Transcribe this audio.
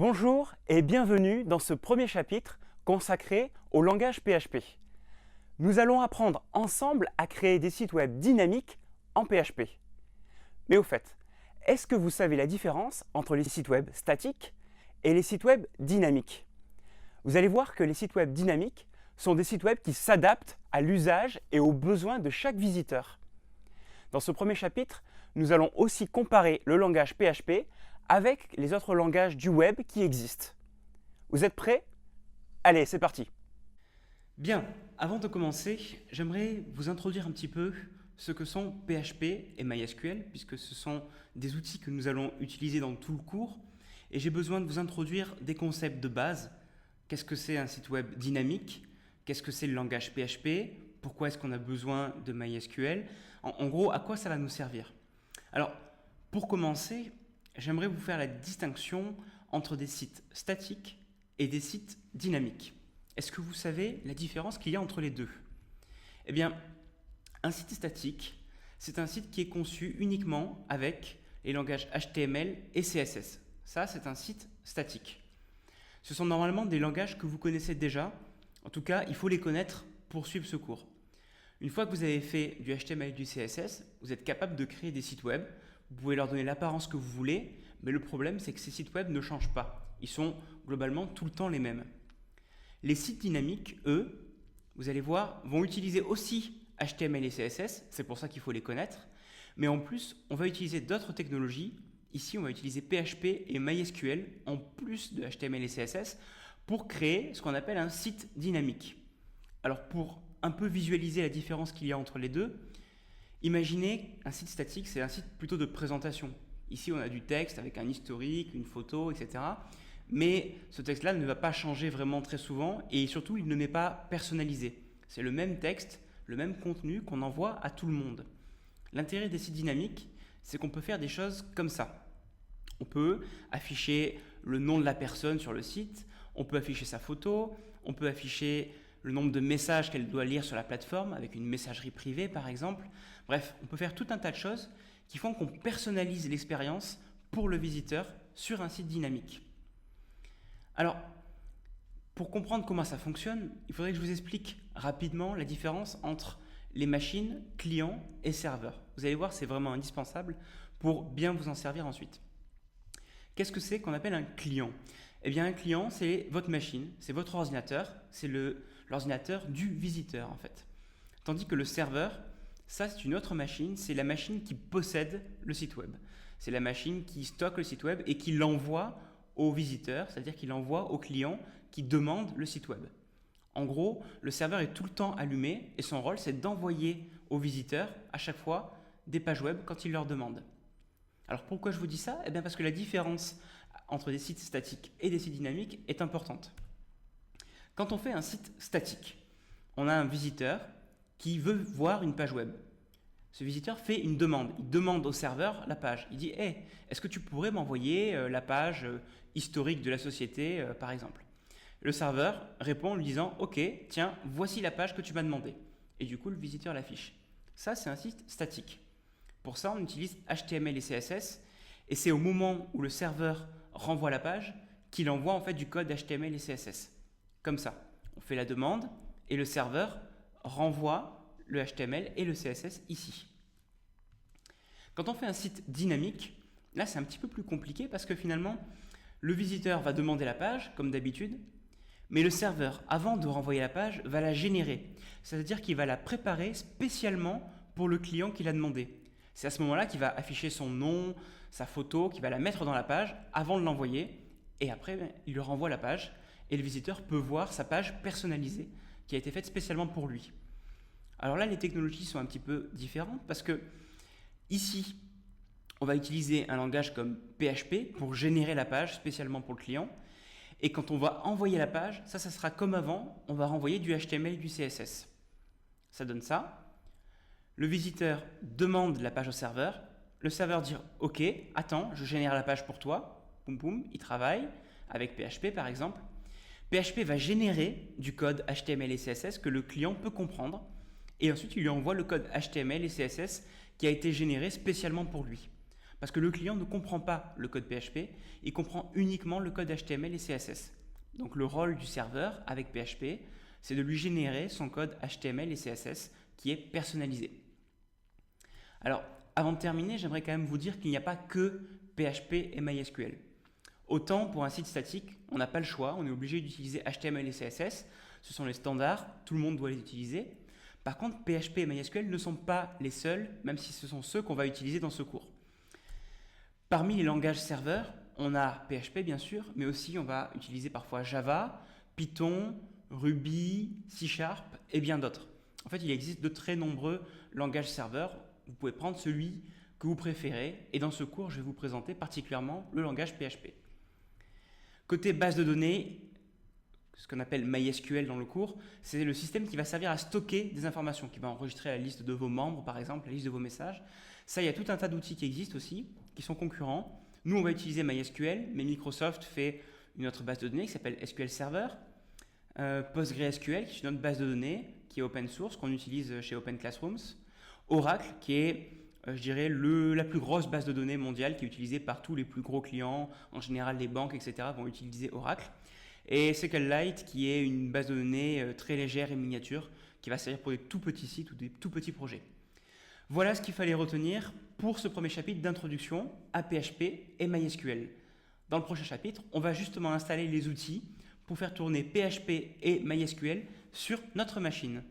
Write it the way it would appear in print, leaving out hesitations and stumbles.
Bonjour et bienvenue dans ce premier chapitre consacré au langage PHP. Nous allons apprendre ensemble à créer des sites web dynamiques en PHP. Mais au fait, est-ce que vous savez la différence entre les sites web statiques et les sites web dynamiques? Vous allez voir que les sites web dynamiques sont des sites web qui s'adaptent à l'usage et aux besoins de chaque visiteur. Dans ce premier chapitre, nous allons aussi comparer le langage PHP avec les autres langages du web qui existent. Vous êtes prêts? Allez, c'est parti. Bien, avant de commencer, j'aimerais vous introduire un petit peu ce que sont PHP et MySQL, puisque ce sont des outils que nous allons utiliser dans tout le cours, et j'ai besoin de vous introduire des concepts de base. Qu'est-ce que c'est un site web dynamique? Qu'est-ce que c'est le langage PHP? Pourquoi est-ce qu'on a besoin de MySQL? En gros, à quoi ça va nous servir? Alors, pour commencer, j'aimerais vous faire la distinction entre des sites statiques et des sites dynamiques. Est-ce que vous savez la différence qu'il y a entre les deux? Eh bien, un site statique, c'est un site qui est conçu uniquement avec les langages HTML et CSS. Ça, c'est un site statique. Ce sont normalement des langages que vous connaissez déjà. En tout cas, il faut les connaître pour suivre ce cours. Une fois que vous avez fait du HTML et du CSS, vous êtes capable de créer des sites web. Vous pouvez leur donner l'apparence que vous voulez, mais le problème, c'est que ces sites web ne changent pas. Ils sont globalement tout le temps les mêmes. Les sites dynamiques, eux, vous allez voir, vont utiliser aussi HTML et CSS, c'est pour ça qu'il faut les connaître, mais en plus, on va utiliser d'autres technologies. Ici, on va utiliser PHP et MySQL en plus de HTML et CSS pour créer ce qu'on appelle un site dynamique. Alors, pour un peu visualiser la différence qu'il y a entre les deux, imaginez un site statique, c'est un site plutôt de présentation. Ici, on a du texte avec un historique, une photo, etc. Mais ce texte-là ne va pas changer vraiment très souvent et surtout, il ne n'est pas personnalisé. C'est le même texte, le même contenu qu'on envoie à tout le monde. L'intérêt des sites dynamiques, c'est qu'on peut faire des choses comme ça. On peut afficher le nom de la personne sur le site, on peut afficher sa photo, on peut afficher le nombre de messages qu'elle doit lire sur la plateforme avec une messagerie privée par exemple. Bref, on peut faire tout un tas de choses qui font qu'on personnalise l'expérience pour le visiteur sur un site dynamique. Alors, pour comprendre comment ça fonctionne, il faudrait que je vous explique rapidement la différence entre les machines, clients et serveurs. Vous allez voir, c'est vraiment indispensable pour bien vous en servir ensuite. Qu'est-ce que c'est qu'on appelle un client? Eh bien, un client, c'est votre machine, c'est votre ordinateur, c'est l'ordinateur du visiteur en fait. Tandis que le serveur, ça c'est une autre machine, c'est la machine qui possède le site web. C'est la machine qui stocke le site web et qui l'envoie au visiteur, c'est-à-dire qu'il l'envoie au client qui demande le site web. En gros, le serveur est tout le temps allumé et son rôle c'est d'envoyer aux visiteurs à chaque fois des pages web quand il leur demande. Alors pourquoi je vous dis ça? Eh bien parce que la différence entre des sites statiques et des sites dynamiques est importante. Quand on fait un site statique, on a un visiteur qui veut voir une page web. Ce visiteur fait une demande. Il demande au serveur la page. Il dit hey, est-ce que tu pourrais m'envoyer la page historique de la société, par exemple? Le serveur répond en lui disant ok, tiens, voici la page que tu m'as demandé. Et du coup, le visiteur l'affiche. Ça, c'est un site statique. Pour ça, on utilise HTML et CSS. Et c'est au moment où le serveur renvoie la page qu'il envoie en fait du code HTML et CSS. Comme ça, on fait la demande et le serveur renvoie le HTML et le CSS ici. Quand on fait un site dynamique, là c'est un petit peu plus compliqué parce que finalement, le visiteur va demander la page, comme d'habitude, mais le serveur, avant de renvoyer la page, va la générer. C'est-à-dire qu'il va la préparer spécialement pour le client qui l'a demandé. C'est à ce moment-là qu'il va afficher son nom, sa photo, qu'il va la mettre dans la page avant de l'envoyer, et après, il lui renvoie la page, et le visiteur peut voir sa page personnalisée, qui a été faite spécialement pour lui. Alors là, les technologies sont un petit peu différentes, parce que ici, on va utiliser un langage comme PHP pour générer la page spécialement pour le client, et quand on va envoyer la page, ça sera comme avant, on va renvoyer du HTML et du CSS. Ça donne ça. Le visiteur demande la page au serveur. Le serveur dit « Ok, attends, je génère la page pour toi. » Boum boum, il travaille avec PHP par exemple. PHP va générer du code HTML et CSS que le client peut comprendre. Et ensuite, il lui envoie le code HTML et CSS qui a été généré spécialement pour lui. Parce que le client ne comprend pas le code PHP, il comprend uniquement le code HTML et CSS. Donc le rôle du serveur avec PHP, c'est de lui générer son code HTML et CSS qui est personnalisé. Alors, avant de terminer, j'aimerais quand même vous dire qu'il n'y a pas que PHP et MySQL. Autant pour un site statique, on n'a pas le choix, on est obligé d'utiliser HTML et CSS, ce sont les standards, tout le monde doit les utiliser. Par contre, PHP et MySQL ne sont pas les seuls, même si ce sont ceux qu'on va utiliser dans ce cours. Parmi les langages serveurs, on a PHP bien sûr, mais aussi on va utiliser parfois Java, Python, Ruby, C# et bien d'autres. En fait, il existe de très nombreux langages serveurs. Vous pouvez prendre celui que vous préférez et dans ce cours, je vais vous présenter particulièrement le langage PHP. Côté base de données, ce qu'on appelle MySQL dans le cours, c'est le système qui va servir à stocker des informations, qui va enregistrer la liste de vos membres par exemple, la liste de vos messages. Ça, il y a tout un tas d'outils qui existent aussi, qui sont concurrents. Nous, on va utiliser MySQL, mais Microsoft fait une autre base de données qui s'appelle SQL Server. PostgreSQL, qui est une autre base de données, qui est open source, qu'on utilise chez Open Classrooms. Oracle, qui est, je dirais, la plus grosse base de données mondiale, qui est utilisée par tous les plus gros clients. En général, les banques, etc. vont utiliser Oracle. Et SQLite, qui est une base de données très légère et miniature, qui va servir pour des tout petits sites ou des tout petits projets. Voilà ce qu'il fallait retenir pour ce premier chapitre d'introduction à PHP et MySQL. Dans le prochain chapitre, on va justement installer les outils pour faire tourner PHP et MySQL sur notre machine.